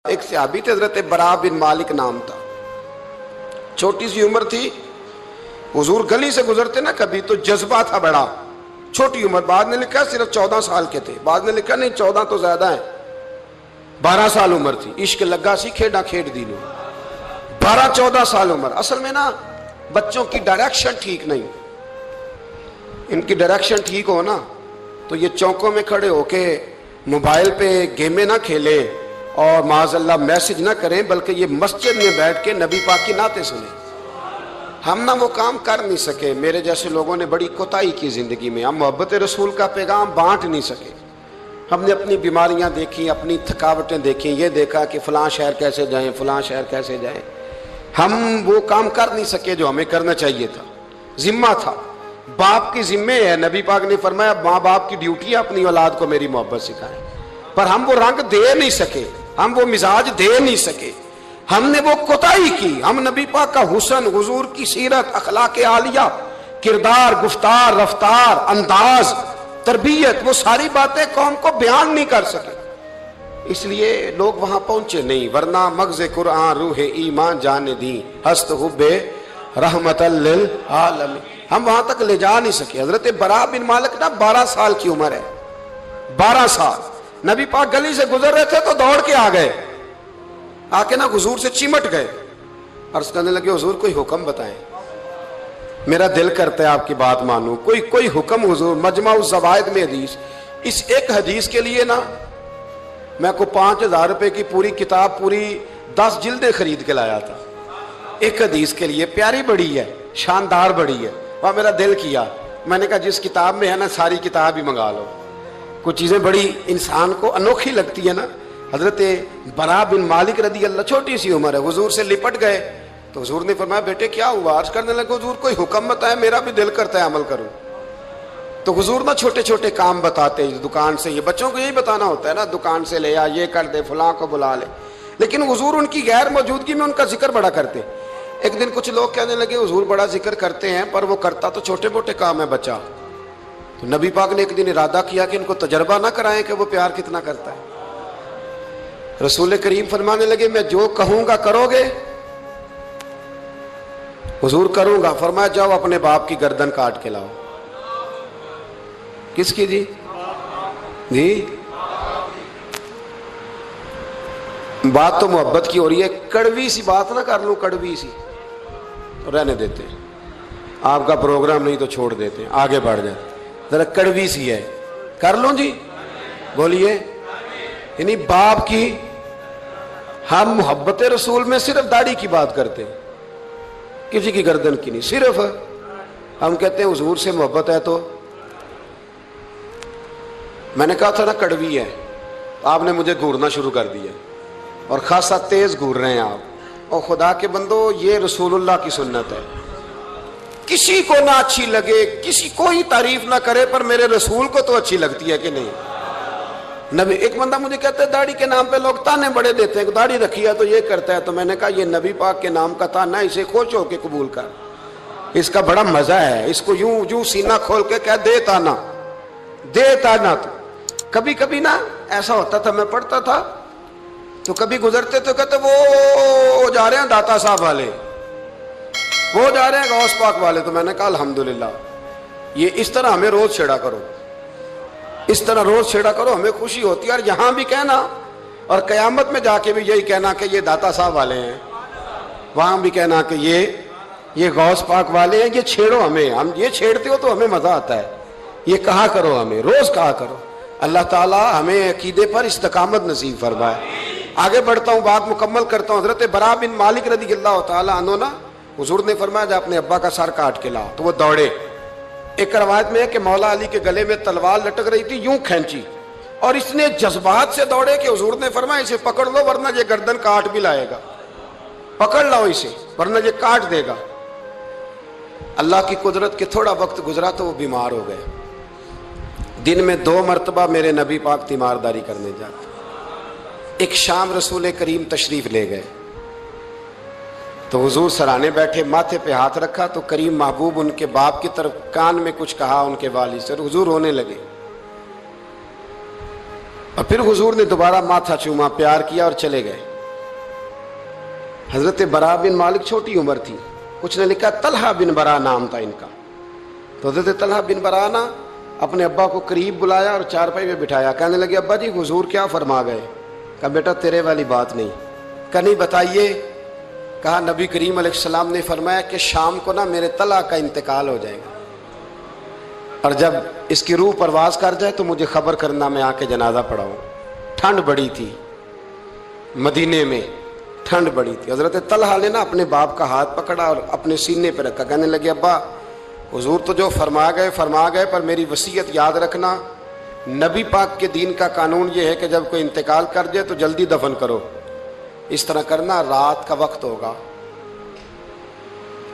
एक सहाबी थे, हजरत बरा बिन मालिक नाम था। छोटी सी उम्र थी। हुजूर गली से गुजरते ना कभी तो जज्बा था बड़ा। छोटी उम्र, बाद ने लिखा सिर्फ 14 साल के थे, बाद ने लिखा नहीं 14 तो ज्यादा है, 12 साल उम्र थी। इश्क लगा सी खेड़ा खेड़ दी लो, 12-14 साल उम्र। असल में ना बच्चों की डायरेक्शन ठीक नहीं, इनकी डायरेक्शन ठीक हो ना तो ये चौकों में खड़े होके मोबाइल पे गेमें ना खेलें और माज़अल्लाह मैसेज ना करें, बल्कि ये मस्जिद में बैठ के नबी पाक की नाते सुने। हम ना वो काम कर नहीं सके। मेरे जैसे लोगों ने बड़ी कोताही की जिंदगी में। हम मोहब्बत रसूल का पैगाम बांट नहीं सके। हमने अपनी बीमारियां देखी, अपनी थकावटें देखी, ये देखा कि फलां शहर कैसे जाएं, फलां शहर कैसे जाएं। हम वो काम कर नहीं सके जो हमें करना चाहिए था। जिम्मा था, बाप की जिम्मे है। नबी पाक ने फरमाया माँ बाप की ड्यूटी है अपनी औलाद को मेरी मोहब्बत सिखाएं, पर हम वो रंग दे नहीं सके, हम वो मिजाज दे नहीं सके, हमने वो कोताही की। हम नबी पाक का हुस्न, हुजूर की सीरत, अखलाक आलिया, किरदार, गुफ्तार, रफ्तार, अंदाज, तरबियत, वो सारी बातें कौम को बयान नहीं कर सके, इसलिए लोग वहां पहुंचे नहीं। वरना मगज़े कुरान रूह ईमान जाने दी, हस्त हुब्बे रहमतल लिल आलमीन, हम वहां तक ले जा नहीं सके। हजरत बरा बिन मालिक ना 12 साल की उम्र है, 12 साल। नबी पाक गली से गुजर रहे थे तो दौड़ के आ गए, आके ना हुजूर से चिमट गए, अर्ज करने लगे हुजूर कोई हुक्म बताएं, मेरा दिल करता है आपकी बात मानूं, कोई हुक्म हुजूर। मजमा ज़वाइद में हदीस, इस एक हदीस के लिए ना मैं को 5000 रुपए की पूरी किताब, पूरी 10 जिल्दें खरीद के लाया था एक हदीस के लिए। प्यारी बड़ी है, शानदार बड़ी है। वह मेरा दिल किया, मैंने कहा जिस किताब में है ना सारी किताब ही मंगा लो। कुछ चीजें बड़ी इंसान को अनोखी लगती है ना। हजरत बरा बिन मालिक रदी अल्लाह, छोटी सी उम्र है, हुजूर से लिपट गए तो हुजूर ने फरमाया बेटे क्या हुआ? अर्ज करने लगे हुजूर कोई हुक्म बताए, मेरा भी दिल करता है अमल करूं। तो हुजूर ना छोटे छोटे काम बताते हैं दुकान से, ये बच्चों को यही बताना होता है ना, दुकान से ले आ, ये कर दे, फलां को बुला ले। लेकिन हुजूर उनकी गैर मौजूदगी में उनका जिक्र बड़ा करते। एक दिन कुछ लोग कहने लगे हुजूर बड़ा जिक्र करते हैं पर वो करता तो छोटे मोटे काम है बच्चा। तो नबी पाक ने एक दिन इरादा किया कि इनको तजर्बा ना कराएं कि वो प्यार कितना करता है। रसूल करीम फरमाने लगे मैं जो कहूंगा करोगे? हुजूर करूंगा। फरमाया जाओ अपने बाप की गर्दन काट के लाओ। किसकी जी? बात तो मोहब्बत की हो रही है, कड़वी सी बात ना कर लूं, कड़वी सी तो रहने देते हैं, आपका प्रोग्राम नहीं तो छोड़ देते हैं, आगे बढ़ जाए। जरा कड़वी सी है, कर लो जी, बोलिए। यानी बाप की, हम मोहब्बत रसूल में सिर्फ दाढ़ी की बात करते हैं, किसी की गर्दन की नहीं। सिर्फ हम कहते हैं हुजूर से मोहब्बत है तो मैंने कहा था ना कड़वी है, आपने मुझे घूरना शुरू कर दिया और खासा तेज घूर रहे हैं आप। और खुदा के बंदो ये रसूलुल्लाह की सुन्नत है, किसी को ना अच्छी लगे, किसी को ही तारीफ ना करे, पर मेरे रसूल को तो अच्छी लगती है कि नहीं। नबी, एक बंदा मुझे कहता है दाढ़ी के नाम पे लोग ताने बड़े देते हैं, दाढ़ी रखी है तो ये करता है। तो मैंने कहा ये नबी पाक के नाम का ताना, इसे खुश होके कबूल कर, इसका बड़ा मजा है। इसको यूं यूं सीना खोल के कह दे ताना, दे ताना। तो कभी कभी ना ऐसा होता था, मैं पढ़ता था तो कभी गुजरते तो कहते वो जा रहे हैं दाता साहब वाले, वो जा रहे हैं गौस पाक वाले। तो मैंने कहा अल्हम्दुलिल्लाह, ये इस तरह हमें रोज छेड़ा करो, इस तरह रोज छेड़ा करो, हमें खुशी होती है। और यहां भी कहना और कयामत में जाके भी यही कहना कि ये दाता साहब वाले हैं, वहां भी कहना कि ये गौस पाक वाले हैं, ये छेड़ो हमें। हम ये छेड़ते हो तो हमें मजा आता है, ये कहा करो, हमें रोज कहा करो। अल्लाह ताला हमें अकीदे पर इस्तकामत नसीब फरमाए। आगे बढ़ता हूँ, बात मुकम्मल करता हूँ। हजरत बरा बिन मालिक रज़ी अल्लाह ताला अन्हु ना, हुजूर ने फरमाया जा अपने अब्बा का सर काट के लाओ। तो वो दौड़े। एक रवायत में है कि मौला अली के गले में तलवार लटक रही थी, यूं खींची और इसने जज्बात से दौड़े कि हुजूर ने फरमाया इसे पकड़ लो वरना ये गर्दन काट भी लाएगा, पकड़ लो इसे वरना ये काट देगा। अल्लाह की कुदरत के थोड़ा वक्त गुजरा तो वो बीमार हो गए। दिन में 2 मरतबा मेरे नबी पाक तीमारदारी करने जाते। एक शाम रसूल करीम तशरीफ ले गए तो हुजूर सराहने बैठे, माथे पे हाथ रखा तो करीम महबूब उनके बाप की तरफ कान में कुछ कहा उनके वालिद से, हुजूर रोने लगे। और फिर हुजूर ने दोबारा माथा चूमा, प्यार किया और चले गए। हजरत बरा बिन मालिक छोटी उम्र थी, कुछ ने लिखा तलहा बिन बरा नाम था इनका। तो हजरत तलहा बिन बरा ना अपने अब्बा को करीब बुलाया और चारपाई में बिठाया। कहने लगे अब्बा जी हुजूर क्या फरमा गए? कहा बेटा तेरे वाली बात नहीं। कहा नहीं बताइए। कहा नबी करीम अलैहिस्सलाम ने फरमाया कि शाम को ना मेरे तलहा का इंतकाल हो जाएगा, और जब इसकी रूह परवाज कर जाए तो मुझे खबर करना, मैं आके जनाजा पढ़ाऊं। ठंड बड़ी थी, मदीने में ठंड बड़ी थी। हजरत तलहा ने ना अपने बाप का हाथ पकड़ा और अपने सीने पर रखा। कहने लगे अब्बा हुजूर तो जो फरमा गए, पर मेरी वसीयत याद रखना, नबी पाक के दीन का कानून ये है कि जब कोई इंतकाल कर जाए तो जल्दी दफन करो। इस तरह करना, रात का वक्त होगा,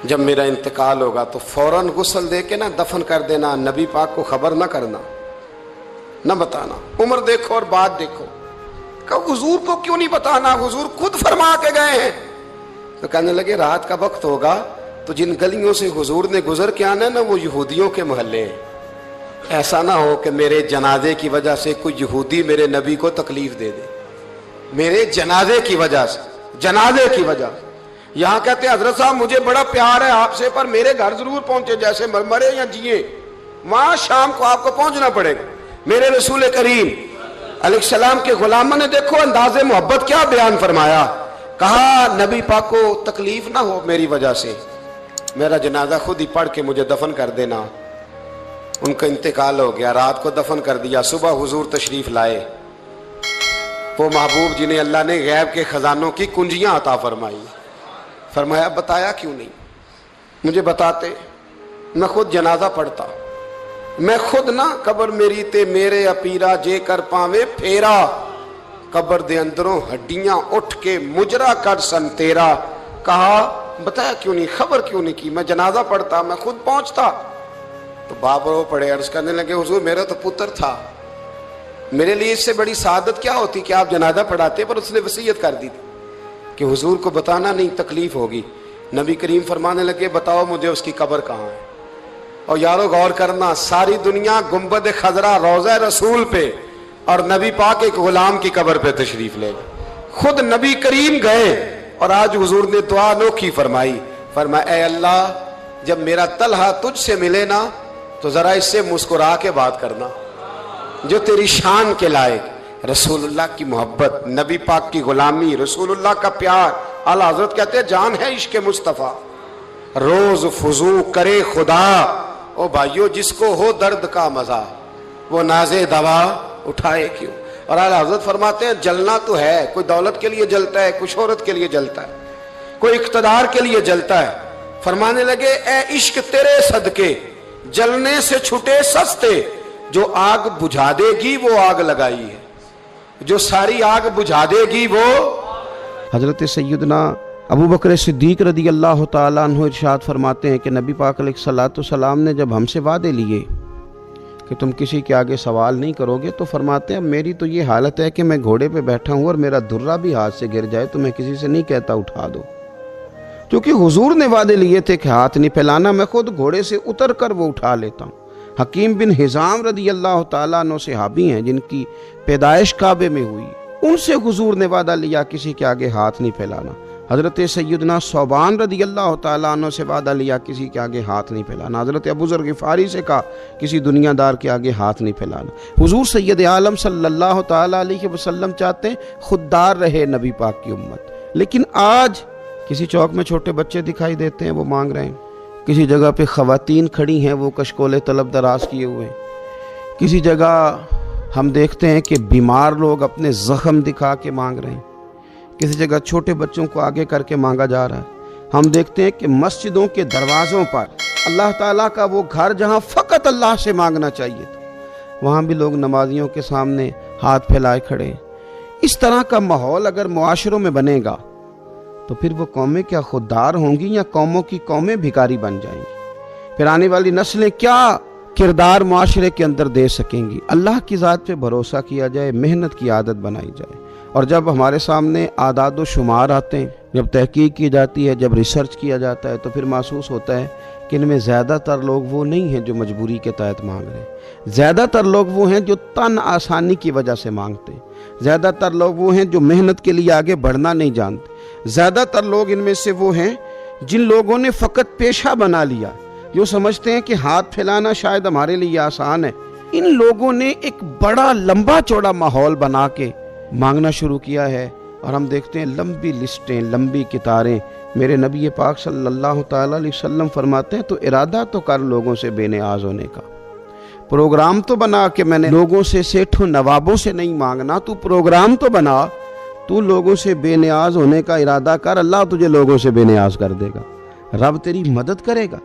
जब मेरा इंतकाल होगा तो फौरन गुस्ल दे के ना दफन कर देना, नबी पाक को खबर ना करना, ना बताना। उम्र देखो और बात देखो। कहा हुजूर को क्यों नहीं बताना, हुजूर खुद फरमा के गए हैं। तो कहने लगे रात का वक्त होगा तो जिन गलियों से हुजूर ने गुजर के आना है ना, वो यहूदियों के मोहल्ले हैं। ऐसा ना हो कि मेरे जनाजे की वजह से कोई यहूदी मेरे नबी को तकलीफ दे दे, मेरे जनाजे की वजह से, जनाजे की वजह। यहां कहते हैं हजरत साहब मुझे बड़ा प्यार है आपसे, पर मेरे घर जरूर पहुंचे, जैसे मरे या जिए, वहां शाम को आपको पहुंचना पड़ेगा। मेरे रसूल करीम अलैहिस्सलाम के गुलामों ने देखो अंदाजे मोहब्बत क्या बयान फरमाया। कहा नबी पाक को तकलीफ ना हो मेरी वजह से, मेरा जनाजा खुद ही पढ़ के मुझे दफन कर देना। उनका इंतकाल हो गया, रात को दफन कर दिया। सुबह हुजूर तशरीफ लाए, वो महबूब जिन्हें अल्लाह ने गैब के खजानों की कुंजियां अता फरमाई। फरमाया बताया क्यों नहीं, मुझे बताते, मैं खुद जनाजा पढ़ता, मैं खुद ना कबर मेरी ते मेरे अपीरा जे कर पावे फेरा, कबर दे अंदरों हड्डियां उठ के मुजरा कर सन तेरा। कहा बताया क्यों नहीं, खबर क्यों नहीं की, मैं जनाजा पढ़ता, मैं खुद पहुंचता। तो बाप रो पड़े, अर्ज करने लगे हुजूर मेरा तो पुत्र था, मेरे लिए इससे बड़ी सादत क्या होती कि आप जनाजा पढ़ाते। पर उसने वसीयत कर दी थी कि हुजूर को बताना नहीं, तकलीफ होगी। नबी करीम फरमाने लगे बताओ मुझे उसकी कब्र कहाँ है। और यारो गौर करना, सारी दुनिया गुंबद खजरा रोज़ा रसूल पे और नबी पाक एक गुलाम की कब्र पे तशरीफ ले गए। खुद नबी करीम गए और आज हुजूर ने दुआ अनोखी फरमाई। फरमाया ऐ अल्लाह जब मेरा तलहा तुझसे मिले ना तो जरा इससे मुस्कुरा के बात करना, जो तेरी शान के लायक। रसूलुल्लाह की मोहब्बत, नबी पाक की गुलामी, रसूलुल्लाह का प्यार। आला हजरत कहते हैं जान है इश्क मुस्तफ़ा, रोज फुजू करे खुदा। ओ भाइयों जिसको हो दर्द का मजा, वो नाजे दवा उठाए क्यों। और आला हजरत फरमाते हैं जलना तो है, कोई दौलत के लिए जलता है, कोई शोहरत के लिए जलता है, कोई इख्तदार के लिए जलता है। फरमाने लगे ए इश्क तेरे सदके जलने से छुटे सस्ते, जो आग बुझा देगी वो आग लगाई है, जो सारी आग बुझा देगी वो। हजरत सैयदना अबू बकर सिद्दीक रदी अल्लाह तआला अन्हु इरशाद फरमाते हैं कि नबी पाक अलैहिस्सलातु सलाम ने जब हमसे वादे लिए कि तुम किसी के आगे सवाल नहीं करोगे, तो फरमाते हैं मेरी तो ये हालत है कि मैं घोड़े पे बैठा हूँ और मेरा दुर्रा भी हाथ से गिर जाए तो मैं किसी से नहीं कहता उठा दो, क्योंकि हुजूर ने वादे लिए थे कि हाथ नहीं फैलाना, मैं खुद घोड़े से उतर कर वो उठा लेता हूँ। हकीम बिन हिजाम रदी अल्लाह तआला अन्हु सहाबी हैं जिनकी पैदाइश काबे में हुई, उनसे हुजूर ने वादा लिया किसी के आगे हाथ नहीं फैलाना। हजरत सैयदना सौबान रदी अल्लाह तआला अन्हु से वादा लिया किसी के आगे हाथ नहीं फैलाना। हजरत अबू ज़र गिफ़ारी से कहा किसी दुनियादार के आगे हाथ नहीं फैलाना। हुजूर सैयद आलम सल्लल्लाहु तआला अलैहि वसल्लम चाहते हैं खुददार रहे नबी पाक की उम्मत। लेकिन आज किसी चौक में छोटे बच्चे दिखाई देते हैं, वो मांग रहे हैं, किसी जगह पे ख़वातीन खड़ी हैं वो कशकोले तलब दराज किए हुए, किसी जगह हम देखते हैं कि बीमार लोग अपने ज़ख्म दिखा के मांग रहे हैं, किसी जगह छोटे बच्चों को आगे करके मांगा जा रहा है। हम देखते हैं कि मस्जिदों के दरवाज़ों पर अल्लाह ताला का वो घर जहाँ फ़कत अल्लाह से मांगना चाहिए था, वहाँ भी लोग नमाजियों के सामने हाथ फैलाए खड़े हैं। इस तरह का माहौल अगर मुआशरों में बनेगा तो फिर वो कौमें क्या खुददार होंगी या कौमों की कौमें भिखारी बन जाएंगी। फिर आने वाली नस्लें क्या किरदार मुआशरे के अंदर दे सकेंगी। अल्लाह की ज़ात पे भरोसा किया जाए, मेहनत की आदत बनाई जाए, और जब हमारे सामने आदाद व शुमार आते हैं, जब तहकीक की जाती है, जब रिसर्च किया जाता है, तो फिर महसूस होता है कि इनमें ज़्यादातर लोग वो नहीं हैं जो मजबूरी के तहत मांग रहे हैं। ज़्यादातर लोग वो हैं जो तन आसानी की वजह से मांगते हैं। ज़्यादातर लोग वो हैं जो मेहनत के लिए आगे बढ़ना नहीं जानते। ज़्यादातर लोग इनमें से वो हैं जिन लोगों ने फ़कत पेशा बना लिया, जो समझते हैं कि हाथ फैलाना शायद हमारे लिए आसान है। इन लोगों ने एक बड़ा लंबा चौड़ा माहौल बना के मांगना शुरू किया है और हम देखते हैं लंबी लिस्टें, लंबी कितारें। मेरे नबी पाक सल्लल्लाहु ताला अलैहि वसल्लम फरमाते हैं, तो इरादा तो कर लोगों से बेनियाज होने का, प्रोग्राम तो बना के मैंने लोगों से, सेठों नवाबों से नहीं मांगना, तू प्रोग्राम तो बना, तू लोगों से बेनियाज होने का इरादा कर, अल्लाह तुझे लोगों से बेनियाज कर देगा, रब तेरी मदद करेगा।